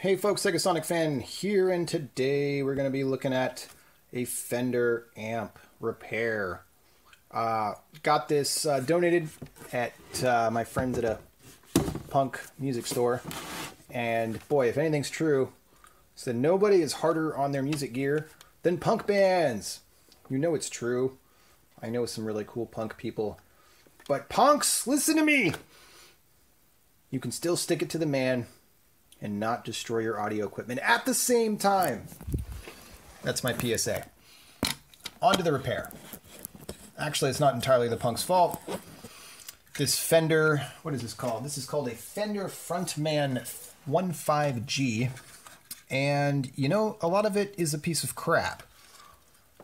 Hey folks, Segasonicfan here, and today we're going to be looking at a Fender amp repair. Got this donated at my friends at a punk music store, and boy, if anything's true, it's that nobody is harder on their music gear than punk bands. You know it's true. I know some really cool punk people, but punks, listen to me! You can still stick it to the man and not destroy your audio equipment at the same time. That's my PSA. On to the repair. Actually, it's not entirely the punk's fault. This Fender, what is this called? This is called a Fender Frontman 15G. And, you know, a lot of it is a piece of crap.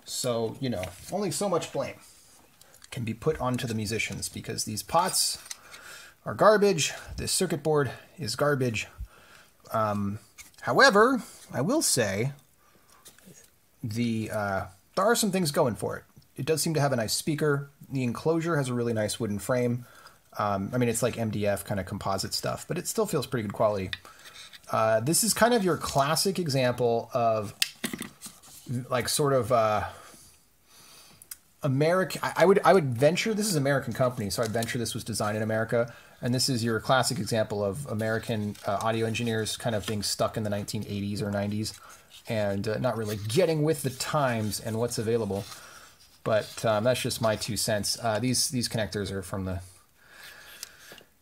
So, you know, only so much blame can be put onto the musicians because these pots are garbage. This circuit board is garbage. However, I will say there are some things going for it. It does seem to have a nice speaker. The enclosure has a really nice wooden frame. I mean, it's like MDF kind of composite stuff, but it still feels pretty good quality. This is kind of your classic example of like sort of American. I would venture this is an American company, so I'd venture this was designed in America. And this is your classic example of American audio engineers kind of being stuck in the 1980s or 90s and not really getting with the times and what's available. But that's just my 2 cents. These connectors are from the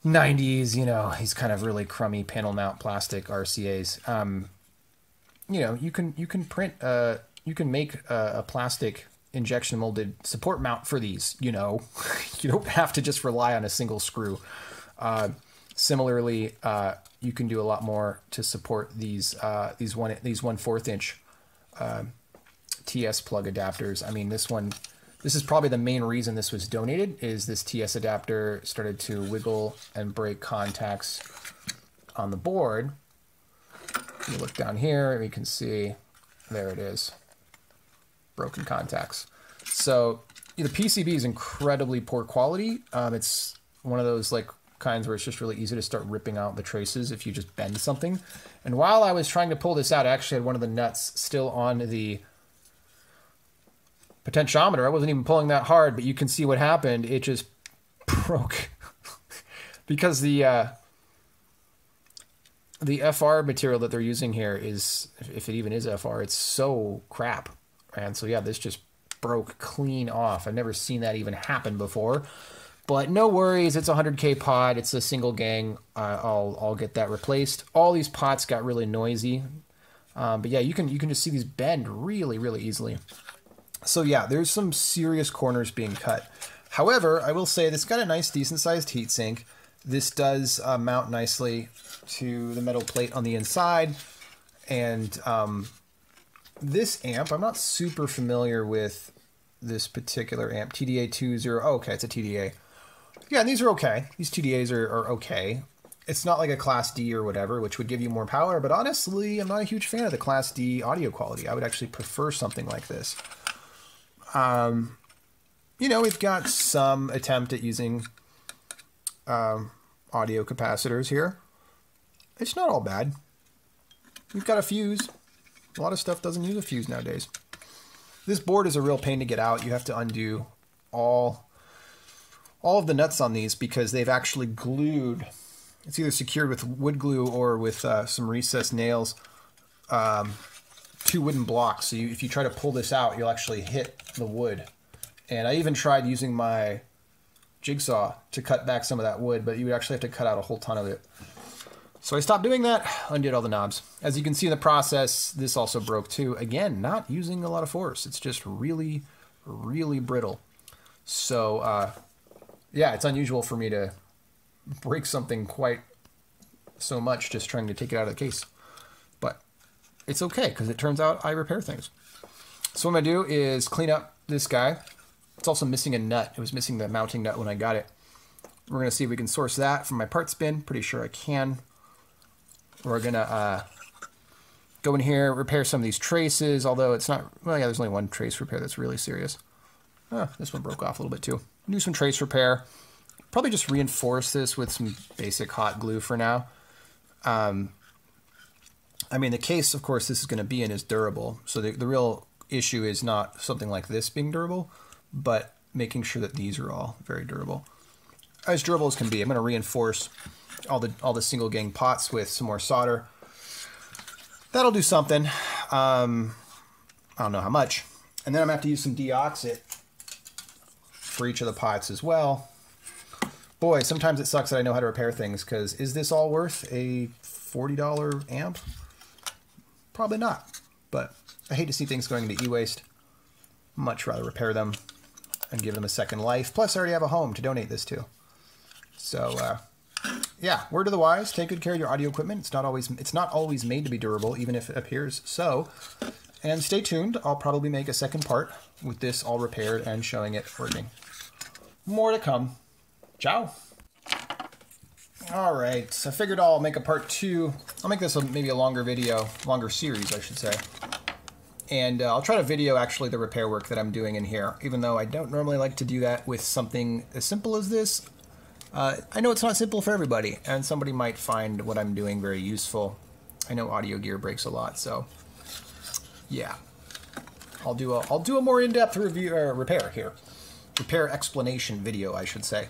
90s, you know, these kind of really crummy panel mount plastic RCAs. You know, you can print, you can make a plastic injection molded support mount for these, you know. You don't have to just rely on a single screw. Similarly, you can do a lot more to support these 1/4 inch TS plug adapters. I mean, this is probably the main reason this was donated, is this TS adapter started to wiggle and break contacts on the board. You look down here, we can see, there it is, broken contacts. So the PCB is incredibly poor quality. It's one of those like kinds where it's just really easy to start ripping out the traces if you just bend something. And while I was trying to pull this out, I actually had one of the nuts still on the potentiometer. I wasn't even pulling that hard, but you can see what happened. It just broke because the FR material that they're using here is, if it even is FR, it's so crap. And so yeah, this just broke clean off. I've never seen that even happen before. But no worries, it's a 100K pod, it's a single gang, I'll get that replaced. All these pots got really noisy, but yeah, you can just see these bend really, really easily. So yeah, there's some serious corners being cut. However, I will say this got a nice decent sized heatsink. This does mount nicely to the metal plate on the inside, and this amp, I'm not super familiar with this particular amp, TDA20, oh, okay, it's a TDA. Yeah, and these are okay. These TDAs are okay. It's not like a Class D or whatever, which would give you more power, but honestly, I'm not a huge fan of the Class D audio quality. I would actually prefer something like this. You know, we've got some attempt at using audio capacitors here. It's not all bad. We've got a fuse. A lot of stuff doesn't use a fuse nowadays. This board is a real pain to get out. You have to undo all of the nuts on these because they've actually glued. It's either secured with wood glue or with some recessed nails, 2 wooden blocks. So if you try to pull this out, you'll actually hit the wood. And I even tried using my jigsaw to cut back some of that wood, but you would actually have to cut out a whole ton of it. So I stopped doing that, undid all the knobs. As you can see in the process, this also broke too. Again, not using a lot of force. It's just really, really brittle. So yeah, it's unusual for me to break something quite so much just trying to take it out of the case. But it's okay, because it turns out I repair things. So what I'm going to do is clean up this guy. It's also missing a nut. It was missing the mounting nut when I got it. We're going to see if we can source that from my parts bin. Pretty sure I can. We're going to go in here, repair some of these traces, although it's not, well, yeah, there's only one trace repair that's really serious. Oh, this one broke off a little bit too. Do some trace repair. Probably just reinforce this with some basic hot glue for now. I mean, the case, of course, this is going to be in is durable. So the real issue is not something like this being durable, but making sure that these are all very durable. As durable as can be. I'm going to reinforce all the single gang pots with some more solder. That'll do something. I don't know how much. And then I'm going to have to use some deoxit for each of the pots as well. Boy, sometimes it sucks that I know how to repair things, because is this all worth a $40 amp? Probably not. But I hate to see things going into e-waste. Much rather repair them and give them a second life. Plus, I already have a home to donate this to. So, yeah, word to the wise, take good care of your audio equipment. It's not always made to be durable, even if it appears so. And stay tuned. I'll probably make a second part with this all repaired and showing it working. More to come. Ciao. All right, I figured I'll make a part 2. I'll make this maybe a longer video, longer series, I should say. And I'll try to video actually the repair work that I'm doing in here, even though I don't normally like to do that with something as simple as this. I know it's not simple for everybody, and somebody might find what I'm doing very useful. I know audio gear breaks a lot, so yeah. I'll do a more in-depth review repair here. Repair explanation video, I should say.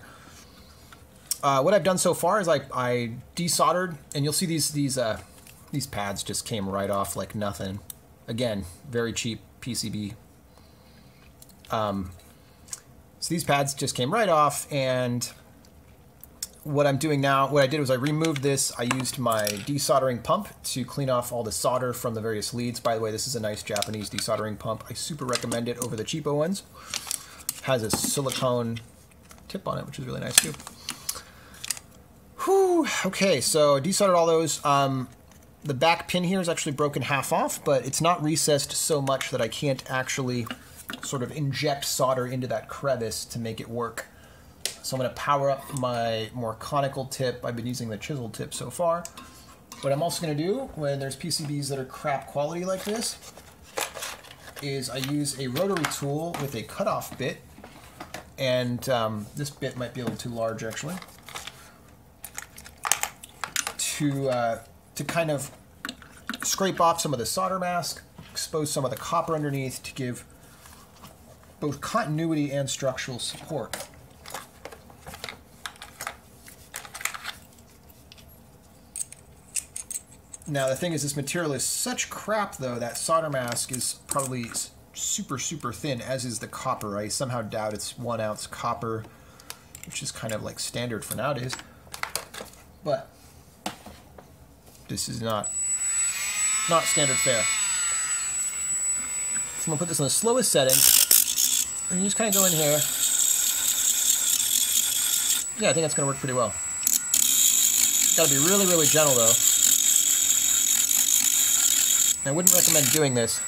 What I've done so far is I desoldered, and you'll see these pads just came right off like nothing. Again, very cheap PCB. So these pads just came right off, and what I'm doing now, what I did was I removed this. I used my desoldering pump to clean off all the solder from the various leads. By the way, this is a nice Japanese desoldering pump. I super recommend it over the cheapo ones. Has a silicone tip on it, which is really nice too. Whew. Okay, so desoldered all those. The back pin here is actually broken half off, but it's not recessed so much that I can't actually sort of inject solder into that crevice to make it work. So I'm going to power up my more conical tip. I've been using the chisel tip so far. What I'm also going to do when there's PCBs that are crap quality like this is I use a rotary tool with a cutoff bit. And this bit might be a little too large actually. To kind of scrape off some of the solder mask, expose some of the copper underneath to give both continuity and structural support. Now the thing is, this material is such crap though, that solder mask is probably super, super thin, as is the copper. I somehow doubt it's 1 ounce copper, which is kind of like standard for nowadays. But this is not standard fare. So I'm going to put this on the slowest setting, and you just kind of go in here. Yeah, I think that's going to work pretty well. Got to be really, really gentle though. I wouldn't recommend doing this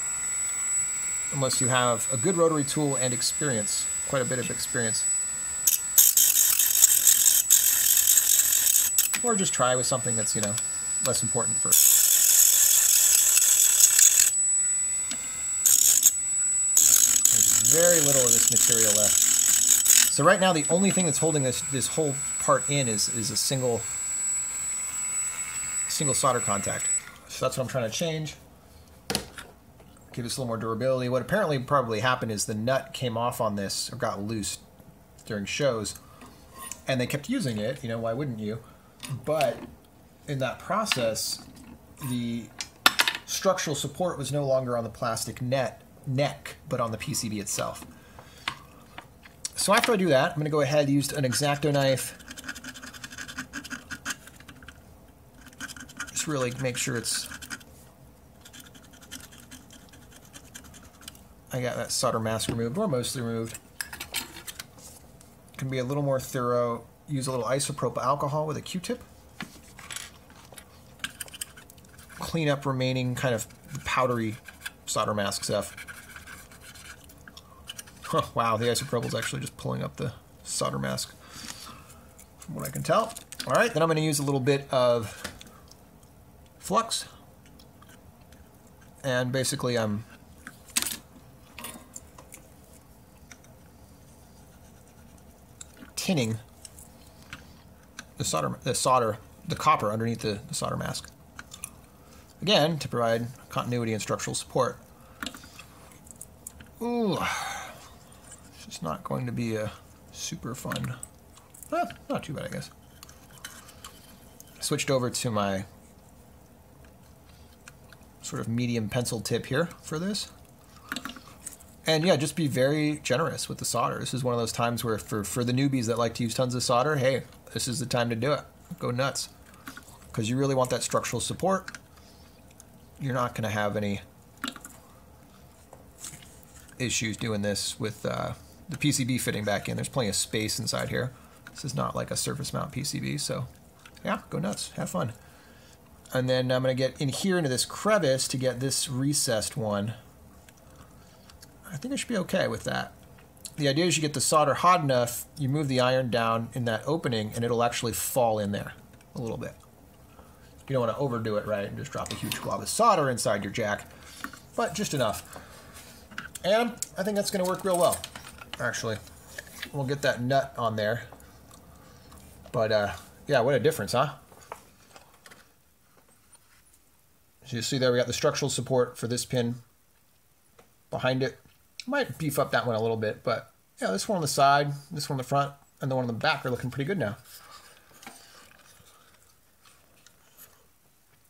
unless you have a good rotary tool and experience, quite a bit of experience. Or just try with something that's, you know, less important first. There's very little of this material left. So right now the only thing that's holding this whole part in is a single solder contact. So that's what I'm trying to change. Give this a little more durability. What apparently probably happened is the nut came off on this, or got loose during shows, and they kept using it. You know, why wouldn't you? But in that process, the structural support was no longer on the plastic neck, but on the PCB itself. So after I do that, I'm going to go ahead and use an X-Acto knife. Just really make sure I got that solder mask removed, or mostly removed. Can be a little more thorough. Use a little isopropyl alcohol with a Q-tip. Clean up remaining kind of powdery solder mask stuff. Huh, wow, the isopropyl is actually just pulling up the solder mask, from what I can tell. All right, then I'm going to use a little bit of flux. And basically I'm tinning the copper underneath the solder mask. again, to provide continuity and structural support. Ooh, it's just not going to be a super fun. Not too bad, I guess. Switched over to my sort of medium pencil tip here for this. And yeah, just be very generous with the solder. This is one of those times where for the newbies that like to use tons of solder, hey, this is the time to do it. Go nuts. Because you really want that structural support. You're not going to have any issues doing this with the PCB fitting back in. There's plenty of space inside here. This is not like a surface mount PCB, so yeah, go nuts. Have fun. And then I'm going to get in here into this crevice to get this recessed one. I think I should be okay with that. The idea is you get the solder hot enough, you move the iron down in that opening, and it'll actually fall in there a little bit. You don't want to overdo it, right, and just drop a huge glob of solder inside your jack, but just enough. And I think that's going to work real well, actually. We'll get that nut on there. But, yeah, what a difference, huh? So you see there we got the structural support for this pin behind it. Might beef up that one a little bit, but yeah, this one on the side, this one on the front, and the one on the back are looking pretty good now.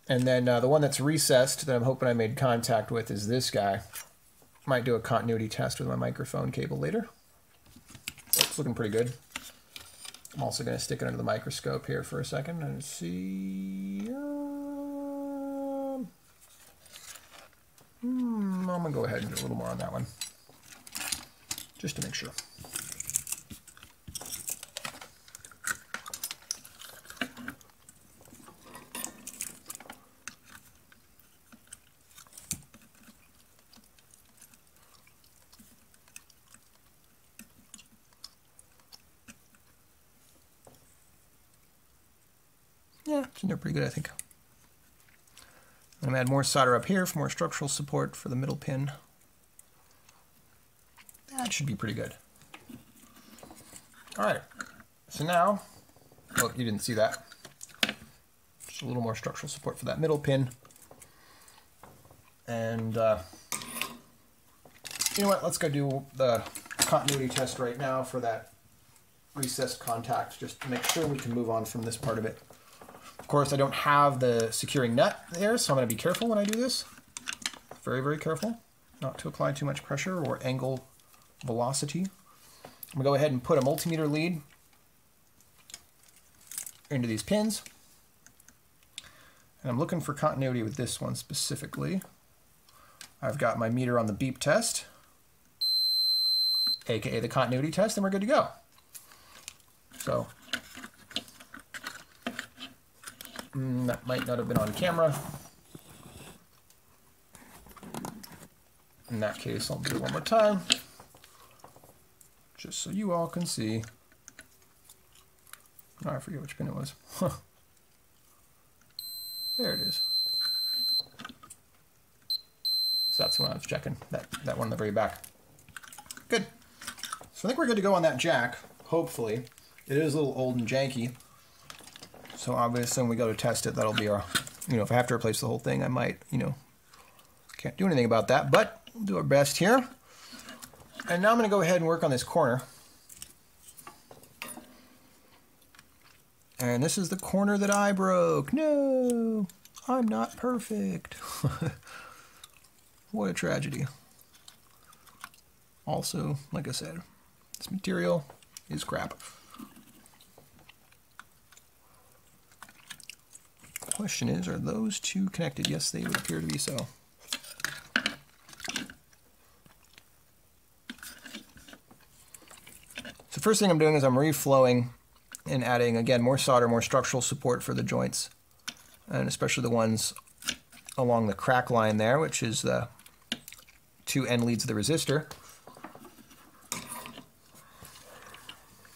And then the one that's recessed that I'm hoping I made contact with is this guy. Might do a continuity test with my microphone cable later. It's looking pretty good. I'm also going to stick it under the microscope here for a second and see. I'm going to go ahead and do a little more on that one, just to make sure. Yeah, it's in there pretty good, I think. I'm going to add more solder up here for more structural support for the middle pin. That should be pretty good. All right, so now, oh, you didn't see that. Just a little more structural support for that middle pin. And you know what, let's go do the continuity test right now for that recessed contact, just to make sure we can move on from this part of it. Of course, I don't have the securing nut there, so I'm going to be careful when I do this. Very, very careful not to apply too much pressure or angle velocity. I'm going to go ahead and put a multimeter lead into these pins. And I'm looking for continuity with this one specifically. I've got my meter on the beep test, aka the continuity test, and we're good to go. So that might not have been on camera. In that case, I'll do it one more time, just so you all can see. Oh, I forget which pin it was. Huh. There it is. So that's the one I was checking, that one in the very back. Good. So I think we're good to go on that jack, hopefully. It is a little old and janky. So obviously when we go to test it, that'll be our, you know, if I have to replace the whole thing, I might, you know, can't do anything about that, but we'll do our best here. And now I'm going to go ahead and work on this corner. And this is the corner that I broke. No, I'm not perfect. What a tragedy. Also, like I said, this material is crap. Question is, are those two connected? Yes, they would appear to be so. So first thing I'm doing is I'm reflowing and adding, again, more solder, more structural support for the joints, and especially the ones along the crack line there, which is the two end leads of the resistor.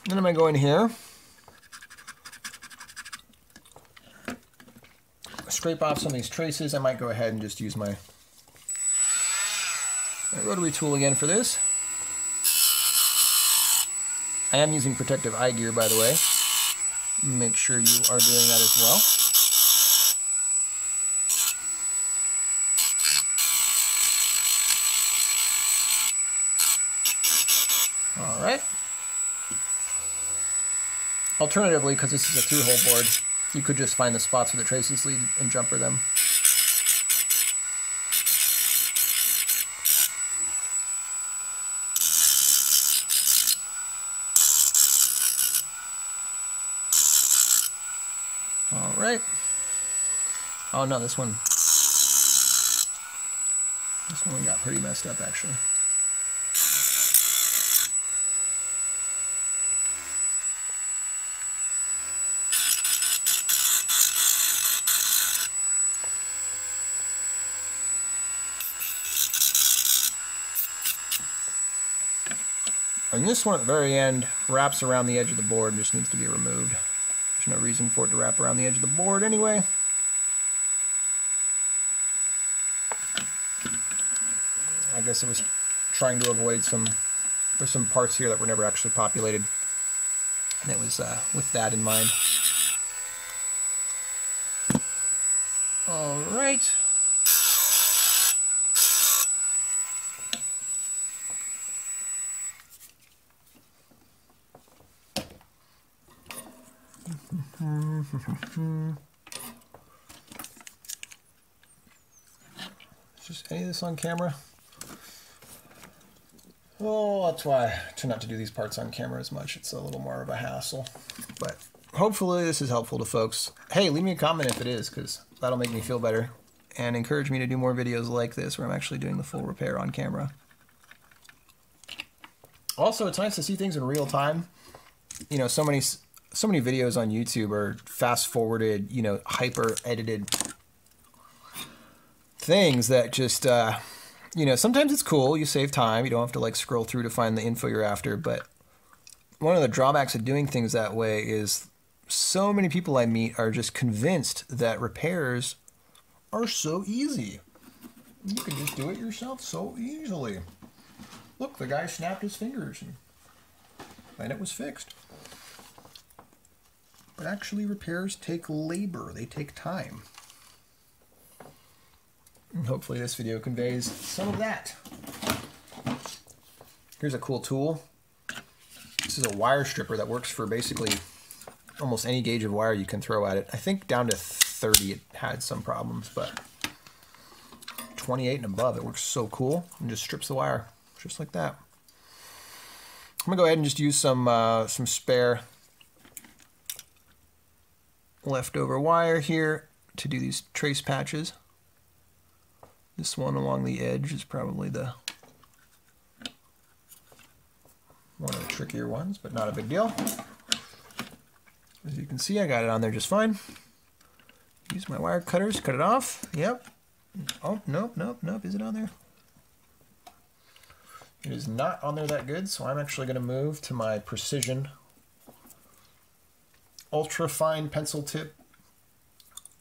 Then I'm going to go in here, scrape off some of these traces. I might go ahead and just use my rotary tool again for this. I am using protective eye gear, by the way. Make sure you are doing that as well. All right. Alternatively, because this is a 2-hole board, you could just find the spots where the traces lead and jumper them. All right. Oh no, this one got pretty messed up actually. And this one at the very end wraps around the edge of the board and just needs to be removed. There's no reason for it to wrap around the edge of the board anyway. I guess it was trying to avoid there's some parts here that were never actually populated. And it was with that in mind. All right. Is just any of this on camera? Oh, that's why I try not to do these parts on camera as much. It's a little more of a hassle. But hopefully this is helpful to folks. Hey, leave me a comment if it is, because that'll make me feel better and encourage me to do more videos like this where I'm actually doing the full repair on camera. Also, it's nice to see things in real time. You know, so many videos on YouTube are fast-forwarded, you know, hyper-edited things that just, you know, sometimes it's cool. You save time. You don't have to, like, scroll through to find the info you're after. But one of the drawbacks of doing things that way is so many people I meet are just convinced that repairs are so easy. You can just do it yourself so easily. Look, the guy snapped his fingers and it was fixed. But actually, repairs take labor. They take time. And hopefully this video conveys some of that. Here's a cool tool. This is a wire stripper that works for basically almost any gauge of wire you can throw at it. I think down to 30 it had some problems, but 28 and above it works so cool and just strips the wire just like that. I'm gonna go ahead and just use some spare leftover wire here to do these trace patches. This one along the edge is probably one of the trickier ones, but not a big deal. As you can see, I got it on there just fine. Use my wire cutters, cut it off. Yep. Oh, nope, nope, nope. Is it on there? It is not on there that good, so I'm actually going to move to my precision ultra fine pencil tip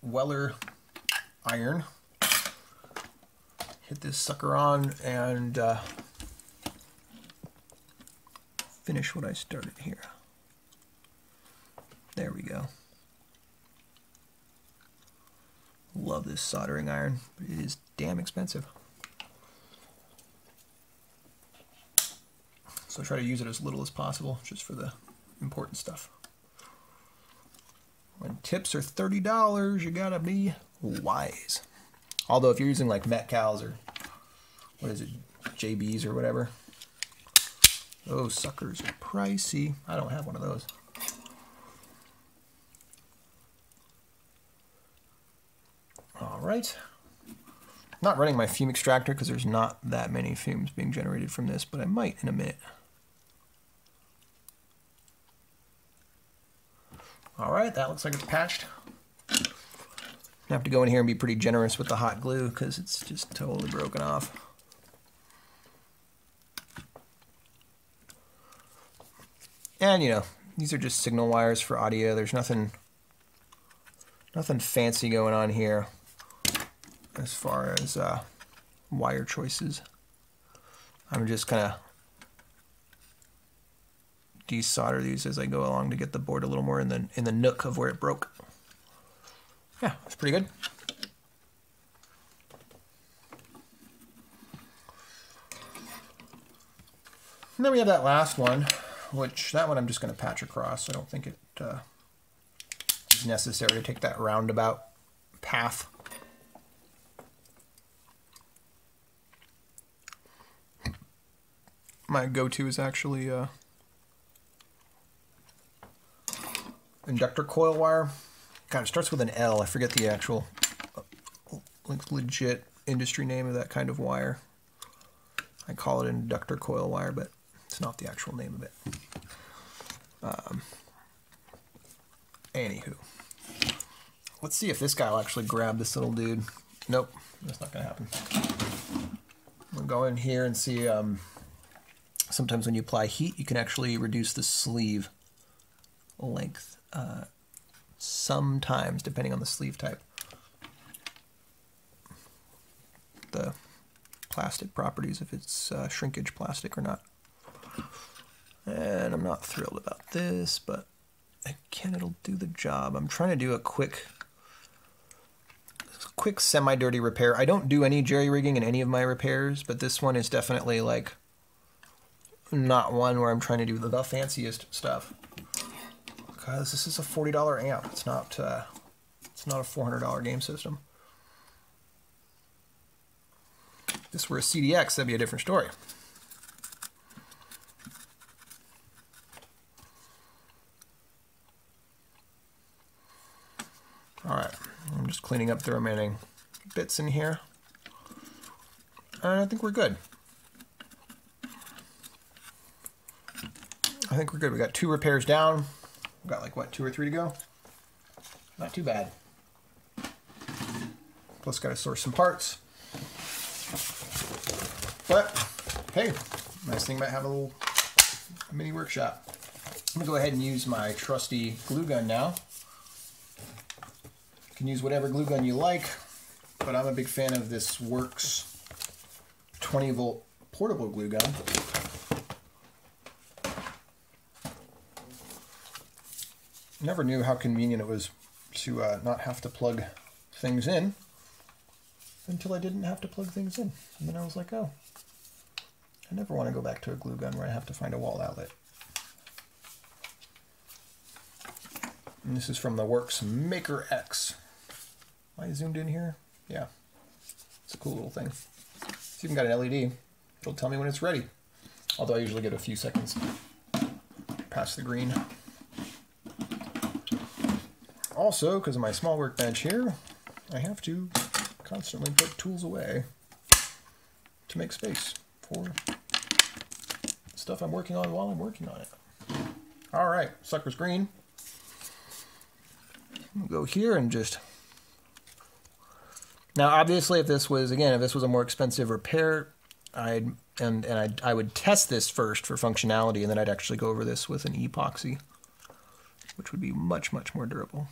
Weller iron. Hit this sucker on and finish what I started here. There we go. Love this soldering iron, but it is damn expensive. So I try to use it as little as possible, just for the important stuff. When tips are $30, you gotta be wise. Although if you're using like Metcals or what is it, JBs or whatever, those suckers are pricey. I don't have one of those. All right. Not running my fume extractor because there's not that many fumes being generated from this, but I might in a minute. All right, that looks like it's patched. I have to go in here and be pretty generous with the hot glue because it's just totally broken off. And you know, these are just signal wires for audio. There's nothing fancy going on here as far as wire choices. I'm just kind of desolder these as I go along to get the board a little more in the nook of where it broke. Yeah, that's pretty good. And then we have that last one, which that one I'm just going to patch across. I don't think it is necessary to take that roundabout path. My go-to is actually inductor coil wire. God, it starts with an L. I forget the actual like legit industry name of that kind of wire. I call it inductor coil wire, but it's not the actual name of it. Anywho, let's see if this guy will actually grab this little dude. Nope, that's not gonna happen. We'll go in here and see. Sometimes when you apply heat, you can actually reduce the sleeve length. Sometimes, depending on the sleeve type. The plastic properties, if it's shrinkage plastic or not. And I'm not thrilled about this, but again, it'll do the job. I'm trying to do a quick semi-dirty repair. I don't do any jerry-rigging in any of my repairs, but this one is definitely like not one where I'm trying to do the fanciest stuff. Because this is a $40 amp. It's not a $400 game system. If this were a CDX, that'd be a different story. All right, I'm just cleaning up the remaining bits in here. And I think we're good. I think we're good. We got 2 repairs down. We've got like, what, 2 or 3 to go? Not too bad. Plus got to source some parts. But, hey, nice thing about having a little mini workshop. I'm going to go ahead and use my trusty glue gun now. You can use whatever glue gun you like, but I'm a big fan of this Works 20-volt portable glue gun. Never knew how convenient it was to not have to plug things in until I didn't have to plug things in. And then I was like, oh, I never want to go back to a glue gun where I have to find a wall outlet. And this is from the Works Maker X. Am I zoomed in here? Yeah. It's a cool little thing. It's even got an LED. It'll tell me when it's ready. Although I usually get a few seconds past the green. Also, because of my small workbench here, I have to constantly put tools away to make space for stuff I'm working on while I'm working on it. All right, sucker's green. We'll go here and just... Now, obviously, if this was a more expensive repair, I would test this first for functionality, and then I'd actually go over this with an epoxy, which would be much, much more durable.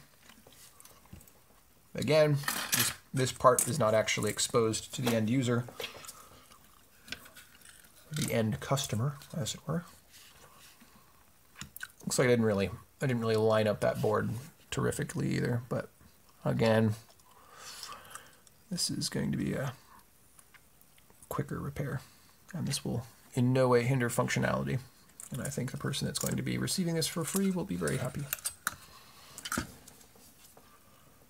Again, this part is not actually exposed to the end user, the end customer, as it were. Looks like I didn't really line up that board terrifically either, but again, this is going to be a quicker repair, and this will in no way hinder functionality. And I think the person that's going to be receiving this for free will be very happy.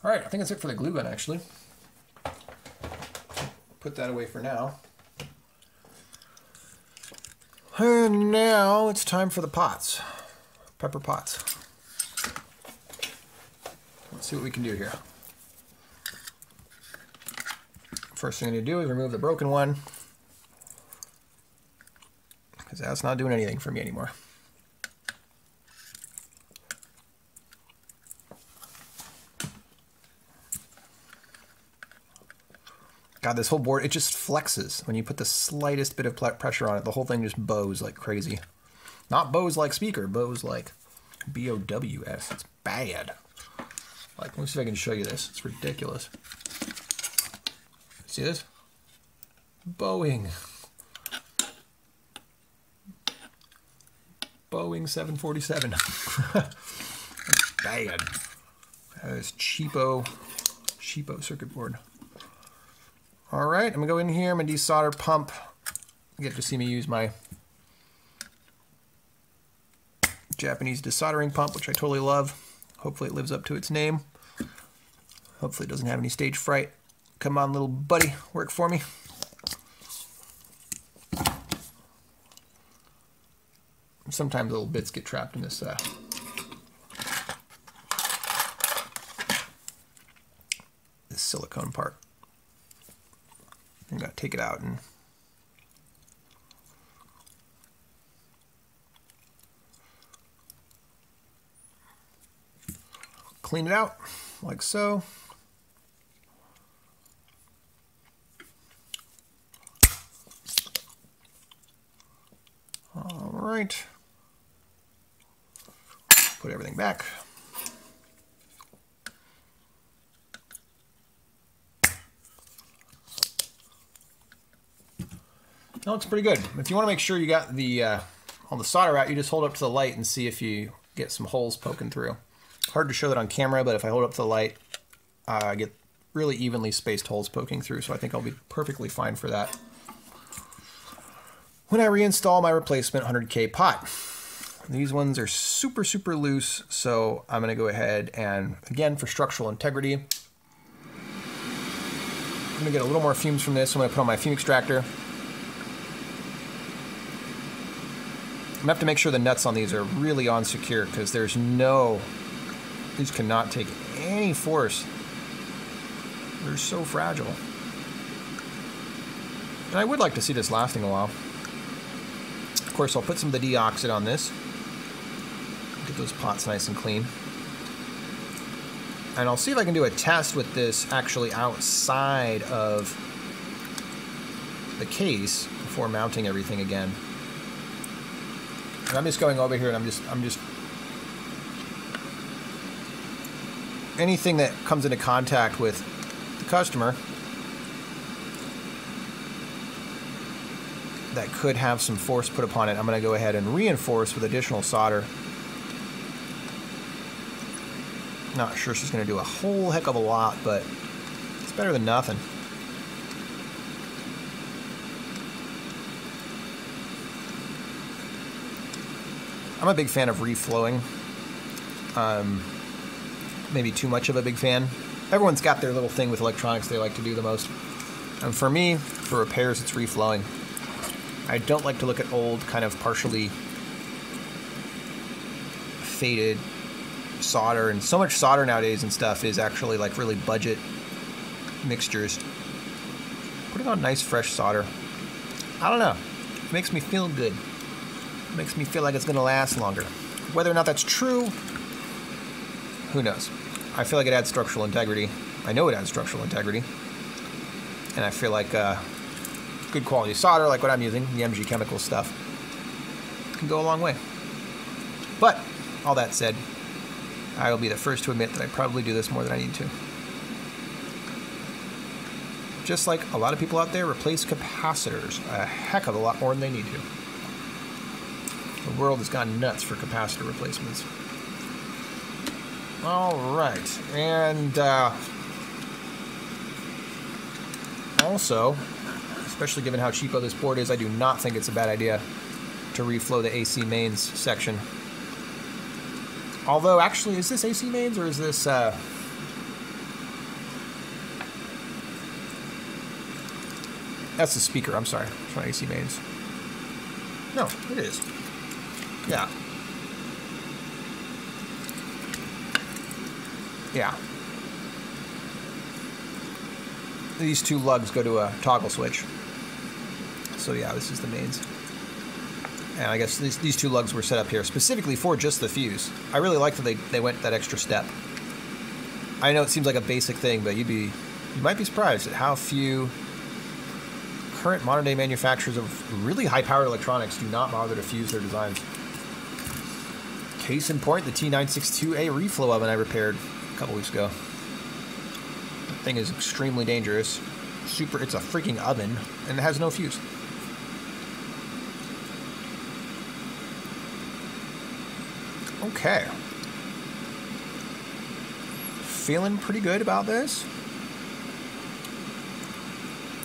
All right, I think that's it for the glue gun, actually. Put that away for now. And now it's time for the pots. Pepper pots. Let's see what we can do here. First thing I'm going to do is remove the broken one, because that's not doing anything for me anymore. God, this whole board, it just flexes. When you put the slightest bit of pressure on it, the whole thing just bows like crazy. Not bows like speaker, bows like B-O-W-S. It's bad. Like, let me see if I can show you this. It's ridiculous. See this? Bowing. Boeing 747. That's bad. That is cheapo circuit board. All right, I'm gonna go in here. I'm gonna desolder pump. You get to see me use my Japanese desoldering pump, which I totally love. Hopefully it lives up to its name. Hopefully it doesn't have any stage fright. Come on, little buddy, work for me. Sometimes little bits get trapped in this this silicone part. I'm gonna take it out and clean it out like so. All right. Put everything back. That looks pretty good. If you want to make sure you got the all the solder out, you just hold it up to the light and see if you get some holes poking through. Hard to show that on camera, but if I hold it up to the light, I get really evenly spaced holes poking through, so I think I'll be perfectly fine for that when I reinstall my replacement 100K pot. These ones are super, super loose, so I'm going to go ahead and, again, for structural integrity, I'm going to get a little more fumes from this. I'm going to put on my fume extractor. I'm going to have to make sure the nuts on these are really on secure, because there's no, these cannot take any force. They're so fragile. And I would like to see this lasting a while. Of course, I'll put some of the deoxit on this. Get those pots nice and clean. And I'll see if I can do a test with this actually outside of the case before mounting everything again. And I'm just going over here and I'm just anything that comes into contact with the customer that could have some force put upon it, I'm going to go ahead and reinforce with additional solder. Not sure she's going to do a whole heck of a lot, but it's better than nothing. I'm a big fan of reflowing. Maybe too much of a big fan. Everyone's got their little thing with electronics they like to do the most. And for me, for repairs, it's reflowing. I don't like to look at old, kind of partially faded solder, and so much solder nowadays and stuff is actually like really budget mixtures. Putting on nice fresh solder, I don't know, it makes me feel good. It makes me feel like it's going to last longer. Whether or not that's true, who knows? I feel like it adds structural integrity. I know it adds structural integrity, and I feel like good quality solder, like what I'm using, the MG Chemical stuff, can go a long way. But all that said, I will be the first to admit that I probably do this more than I need to. Just like a lot of people out there replace capacitors a heck of a lot more than they need to. The world has gone nuts for capacitor replacements. All right, and also, especially given how cheapo this board is, I do not think it's a bad idea to reflow the AC mains section. Although, actually, is this AC mains or is this that's the speaker, I'm sorry. It's not AC mains. No, it is. Yeah. Yeah. These two lugs go to a toggle switch. So yeah, this is the mains. And I guess these two lugs were set up here specifically for just the fuse. I really like that they went that extra step. I know it seems like a basic thing, but you might be surprised at how few current modern day manufacturers of really high powered electronics do not bother to fuse their designs. Case in point, the T962A reflow oven I repaired a couple weeks ago. That thing is extremely dangerous. It's a freaking oven, and it has no fuse. Okay. Feeling pretty good about this.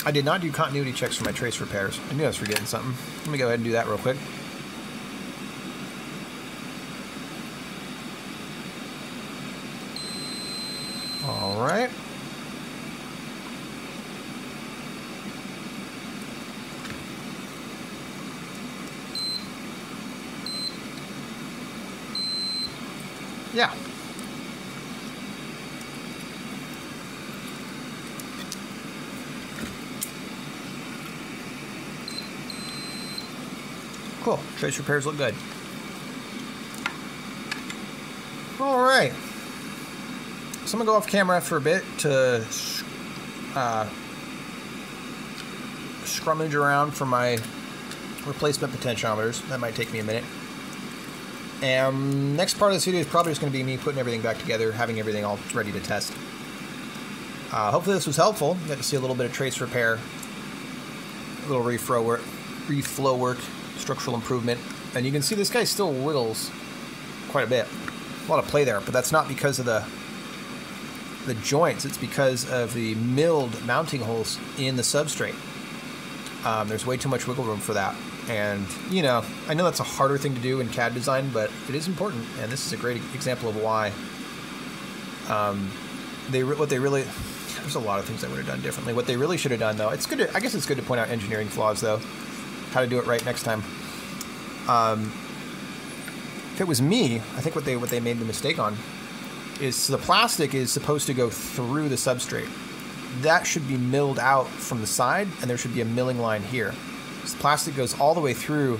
I did not do continuity checks for my trace repairs. I knew I was forgetting something. Let me go ahead and do that real quick. All right. Yeah. Cool. Trace repairs look good. All right. So I'm going to go off camera for a bit to scrummage around for my replacement potentiometers. That might take me a minute. And next part of this video is probably just going to be me putting everything back together, having everything all ready to test. Hopefully this was helpful. You got to see a little bit of trace repair, a little reflow work, structural improvement. And you can see this guy still wiggles quite a bit. A lot of play there, but that's not because of the joints. It's because of the milled mounting holes in the substrate. There's way too much wiggle room for that. And, you know, I know that's a harder thing to do in CAD design, but it is important. And this is a great example of why there's a lot of things I would have done differently. What they really should have done, though, it's good to, I guess it's good to point out engineering flaws, though. How to do it right next time. If it was me, I think what they made the mistake on is the plastic is supposed to go through the substrate. That should be milled out from the side, and there should be a milling line here. So the plastic goes all the way through.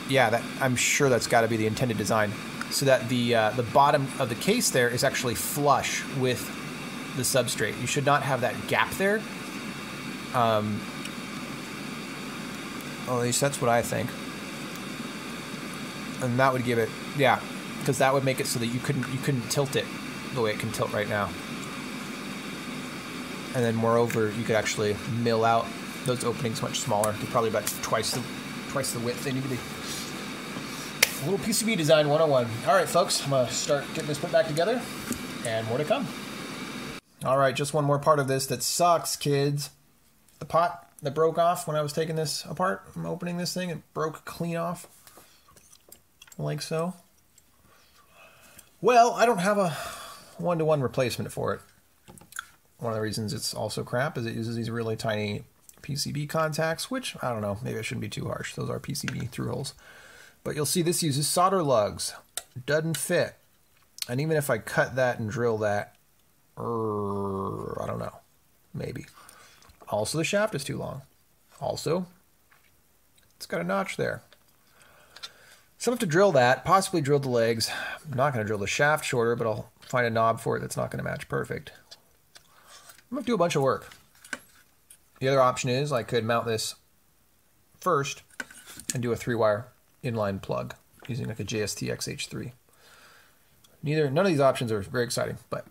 Yeah, I'm sure that's got to be the intended design, so that the bottom of the case there is actually flush with the substrate. You should not have that gap there. At least that's what I think. And that would give it, yeah, because that would make it so that you couldn't tilt it the way it can tilt right now. And then moreover, you could actually mill out those openings much smaller. They're probably about twice the width they need to be. A little PCB design 101. All right, folks, I'm gonna start getting this put back together, and more to come. All right, just one more part of this that sucks, kids. The pot that broke off when I was taking this apart, I'm opening this thing, it broke clean off. Like so. Well, I don't have a one-to-one replacement for it. One of the reasons it's also crap is it uses these really tiny PCB contacts, which, I don't know, maybe I shouldn't be too harsh. Those are PCB through holes. But you'll see this uses solder lugs. Doesn't fit. And even if I cut that and drill that, I don't know, maybe. Also, the shaft is too long. Also, it's got a notch there. So I have to drill that, possibly drill the legs. I'm not going to drill the shaft shorter, but I'll find a knob for it that's not going to match perfect. I'm going to do a bunch of work. The other option is I could mount this first and do a 3-wire inline plug using like a JST XH3. None of these options are very exciting, but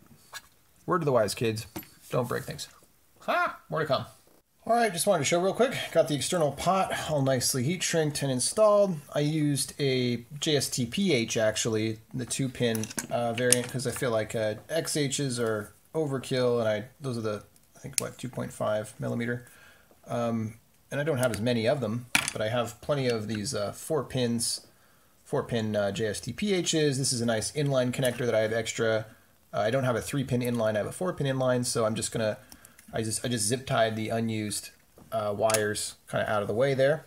word to the wise, kids, don't break things. Ha! More to come. All right, just wanted to show real quick. Got the external pot all nicely heat shrinked and installed. I used a JST PH, actually, the 2-pin variant, because I feel like XHs are overkill, and those are the, I think, what, 2.5 millimeter. And I don't have as many of them, but I have plenty of these 4-pin JST PHs. This is a nice inline connector that I have extra. I don't have a 3-pin inline, I have a 4-pin inline, so I'm just gonna, I just zip tied the unused wires kind of out of the way there.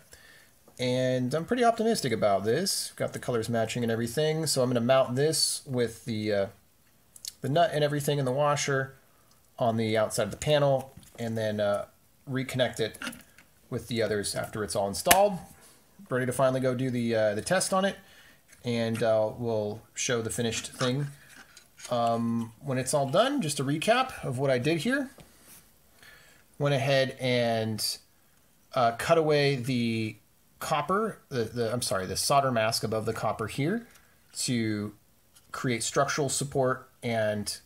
And I'm pretty optimistic about this. Got the colors matching and everything, so I'm gonna mount this with the nut and everything in the washer on the outside of the panel, and then reconnect it with the others after it's all installed. Ready to finally go do the test on it, and we'll show the finished thing when it's all done. Just a recap of what I did here. Went ahead and cut away the copper, the solder mask above the copper here to create structural support and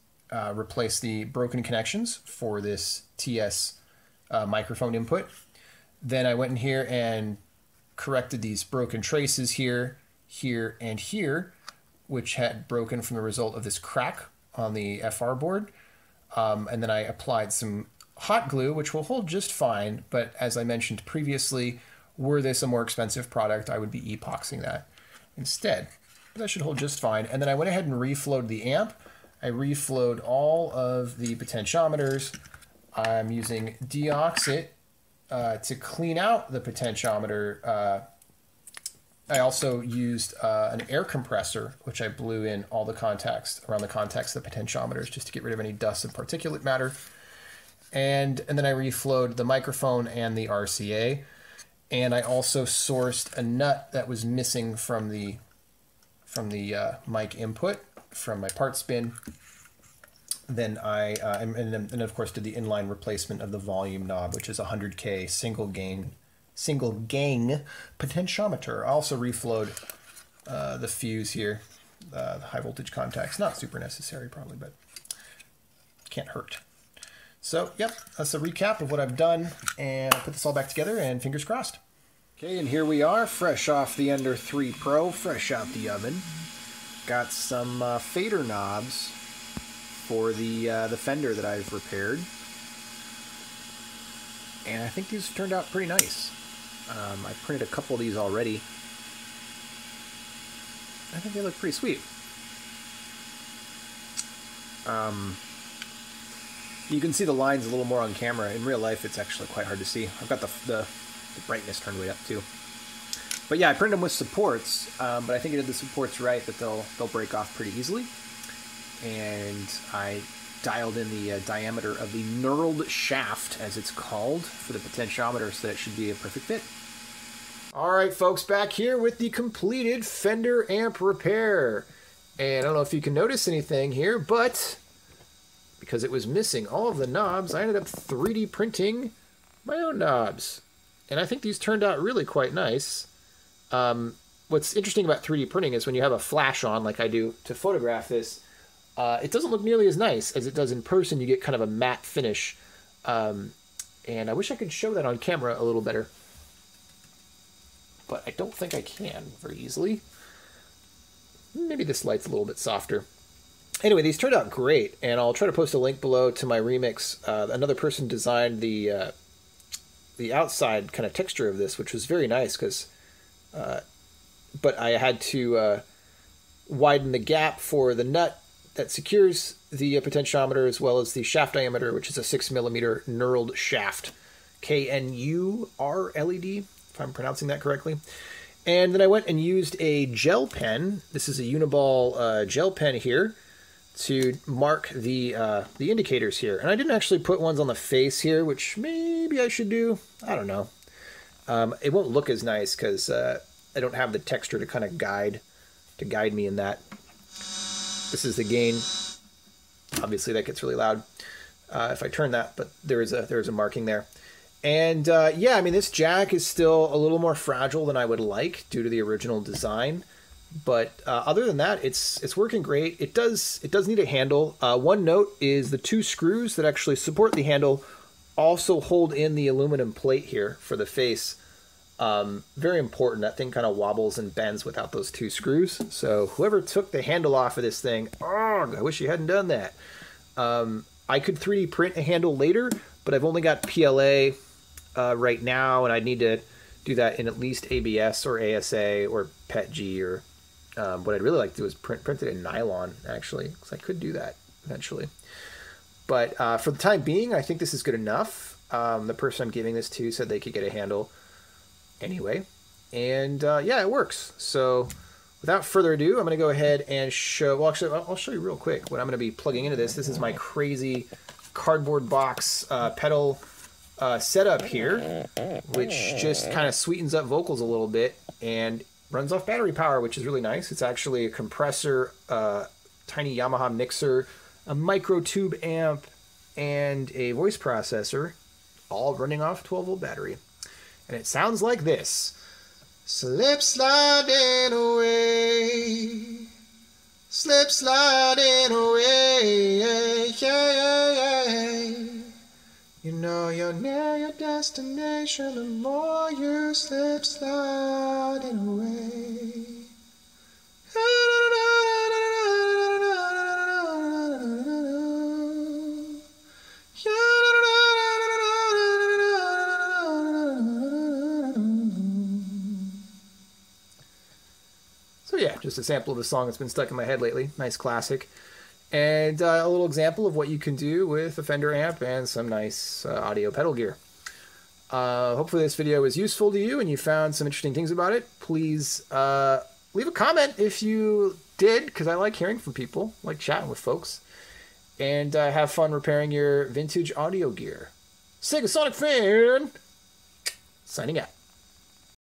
replace the broken connections for this TS microphone input. Then I went in here and corrected these broken traces here, here, and here, which had broken from the result of this crack on the FR board. And then I applied some hot glue, which will hold just fine, but as I mentioned previously, were this a more expensive product, I would be epoxying that instead. But that should hold just fine. And then I went ahead and reflowed the amp, I reflowed all of the potentiometers. I'm using deoxit to clean out the potentiometer. I also used an air compressor, which I blew in all the contacts, around the contacts of the potentiometers, just to get rid of any dust and particulate matter. And then I reflowed the microphone and the RCA. And I also sourced a nut that was missing from the mic input from my part bin. Then I, and then of course did the inline replacement of the volume knob, which is a 100K single gang potentiometer. I also reflowed the fuse here, the high voltage contacts. Not super necessary probably, but can't hurt. So yep, that's a recap of what I've done, and I'll put this all back together and fingers crossed. Okay, and here we are, fresh off the Ender 3 Pro, fresh out the oven. Got some fader knobs for the Fender that I've repaired. And I think these turned out pretty nice. I printed a couple of these already. I think they look pretty sweet. You can see the lines a little more on camera. In real life, it's actually quite hard to see. I've got the brightness turned way up too. But yeah, I printed them with supports, but I think I did the supports right, that they'll break off pretty easily. And I dialed in the diameter of the knurled shaft, as it's called, for the potentiometer, so that it should be a perfect fit. All right, folks, back here with the completed Fender amp repair. And I don't know if you can notice anything here, but because it was missing all of the knobs, I ended up 3D printing my own knobs. And I think these turned out really quite nice. What's interesting about 3D printing is when you have a flash on, like I do, to photograph this, it doesn't look nearly as nice as it does in person. You get kind of a matte finish. And I wish I could show that on camera a little better. But I don't think I can very easily. Maybe this light's a little bit softer. Anyway, these turned out great, and I'll try to post a link below to my remix. Another person designed the outside kind of texture of this, which was very nice, because but I had to widen the gap for the nut that secures the potentiometer, as well as the shaft diameter, which is a 6mm knurled shaft, KNUR-LED, if I'm pronouncing that correctly. And then I went and used a gel pen. This is a Uniball gel pen here to mark the indicators here. And I didn't actually put ones on the face here, which maybe I should do. I don't know. It won't look as nice because I don't have the texture to kind of guide me in that. This is the gain. Obviously that gets really loud if I turn that, but there is a marking there. And yeah, I mean, this jack is still a little more fragile than I would like due to the original design. But other than that, it's working great. It does need a handle. One note is the 2 screws that actually support the handle also hold in the aluminum plate here for the face. Very important. That thing kind of wobbles and bends without those 2 screws. So whoever took the handle off of this thing, oh, I wish you hadn't done that. I could 3D print a handle later, but I've only got PLA right now, and I'd need to do that in at least ABS or ASA or PETG, or what I'd really like to do is print it in nylon, actually, because I could do that eventually. But for the time being, I think this is good enough. The person I'm giving this to said they could get a handle anyway. And yeah, it works. So without further ado, I'm going to go ahead and show... Well, actually, I'll show you real quick what I'm going to be plugging into this. This is my crazy cardboard box pedal setup here, which just kind of sweetens up vocals a little bit and runs off battery power, which is really nice. It's actually a compressor, tiny Yamaha mixer, a micro tube amp, and a voice processor, all running off 12-volt battery. And it sounds like this. Slip sliding away, slip sliding away, yeah, yeah, yeah. You know you're near your destination, the more you slip sliding away. So yeah, just a sample of the song that's been stuck in my head lately. Nice classic. and a little example of what you can do with a Fender amp and some nice audio pedal gear. Hopefully this video was useful to you and you found some interesting things about it. Please leave a comment if you did, because I like hearing from people, I like chatting with folks. And have fun repairing your vintage audio gear. Segasonicfan, signing out.